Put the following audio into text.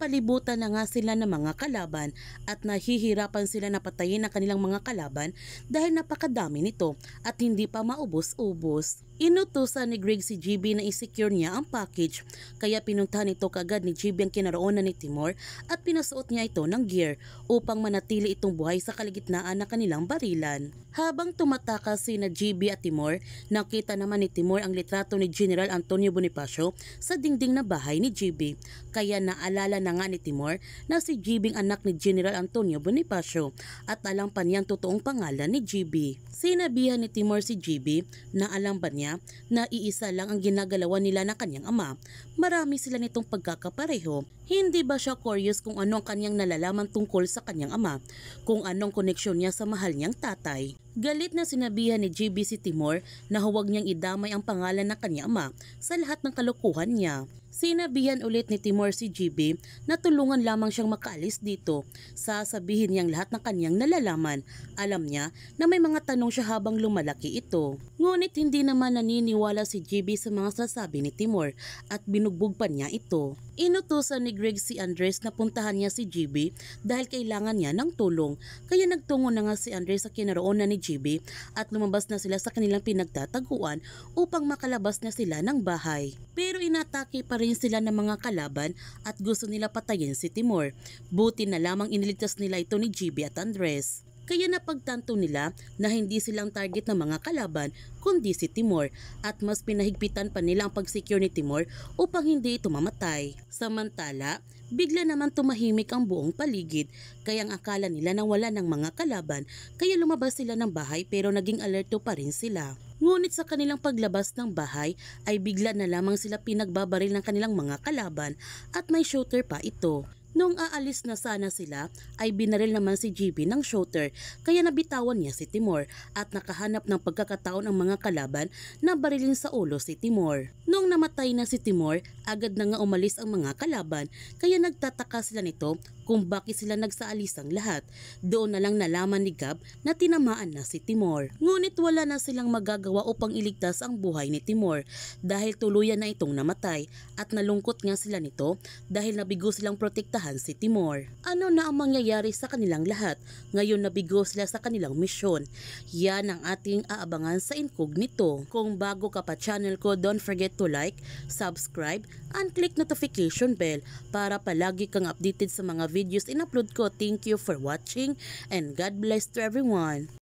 Napapalibutan na nga sila ng mga kalaban at nahihirapan sila na patayin ang kanilang mga kalaban dahil napakadami nito at hindi pa maubos-ubos. Inutusan ni Greg si GB na i-secure niya ang package kaya pinuntahan ito kaagad ni GB ang kinaroonan ni Timur at pinasuot niya ito ng gear upang manatili itong buhay sa kalagitnaan ng kanilang barilan. Habang tumatakas sina GB at Timur, nakita naman ni Timur ang litrato ni General Antonio Bonifacio sa dingding na bahay ni GB. Kaya naalala na nga ni Timur na si GB ang anak ni General Antonio Bonifacio at alam pa niyang totoong pangalan ni GB. Sinabihan ni Timur si GB na alam ba niya na iisa lang ang ginagalawan nila ng kanyang ama. Marami sila nitong pagkakapareho. Hindi ba siya curious kung ano ang kanyang nalalaman tungkol sa kanyang ama? Kung anong koneksyon niya sa mahal niyang tatay? Galit na sinabihan ni GB si Timur na huwag niyang idamay ang pangalan ng kanyang ama sa lahat ng kalokohan niya. Sinabihan ulit ni Timur si GB na tulungan lamang siyang makaalis dito. Sasabihin niyang lahat ng kanyang nalalaman. Alam niya na may mga tanong siya habang lumalaki ito. Ngunit hindi naman naniniwala si GB sa mga sasabi ni Timur at binugbog pa niya ito. Inutusan ni Greg si Andres na puntahan niya si GB dahil kailangan niya ng tulong. Kaya nagtungo na nga si Andres sa kinaroonan ni GB at lumabas na sila sa kanilang pinagtataguan upang makalabas na sila ng bahay. Pero inatake pa rin sila ng mga kalaban at gusto nila patayin si Timur. Buti na lamang iniligtas nila ito ni GB at Andres. Kaya napagtanto nila na hindi silang target ng mga kalaban kundi si Timur at mas pinahigpitan pa nila ang pag-secure ni Timur upang hindi ito mamatay. Samantala, bigla naman tumahimik ang buong paligid kaya ang akala nila na wala ng mga kalaban kaya lumabas sila ng bahay pero naging alerto pa rin sila. Ngunit sa kanilang paglabas ng bahay ay bigla na lamang sila pinagbabaril ng kanilang mga kalaban at may shooter pa ito. Nung aalis na sana sila ay binaril naman si GB ng shooter kaya nabitawan niya si Timur at nakahanap ng pagkakataon ang mga kalaban na barilin sa ulo si Timur. Nung namatay na si Timur, agad na nga umalis ang mga kalaban kaya nagtataka sila nito kung bakit sila nagsaalisang lahat. Doon na lang nalaman ni Gab na tinamaan na si Timur. Ngunit wala na silang magagawa upang iligtas ang buhay ni Timur dahil tuluyan na itong namatay at nalungkot nga sila nito dahil nabigo silang protektahan si Timur. Ano na ang mangyayari sa kanilang lahat? Ngayon nabigo sila sa kanilang misyon. Yan ang ating aabangan sa Incognito. Kung bago ka pa channel ko, don't forget to like, subscribe, and click notification bell para palagi kang updated sa mga videos in-upload ko. Thank you for watching and God bless to everyone.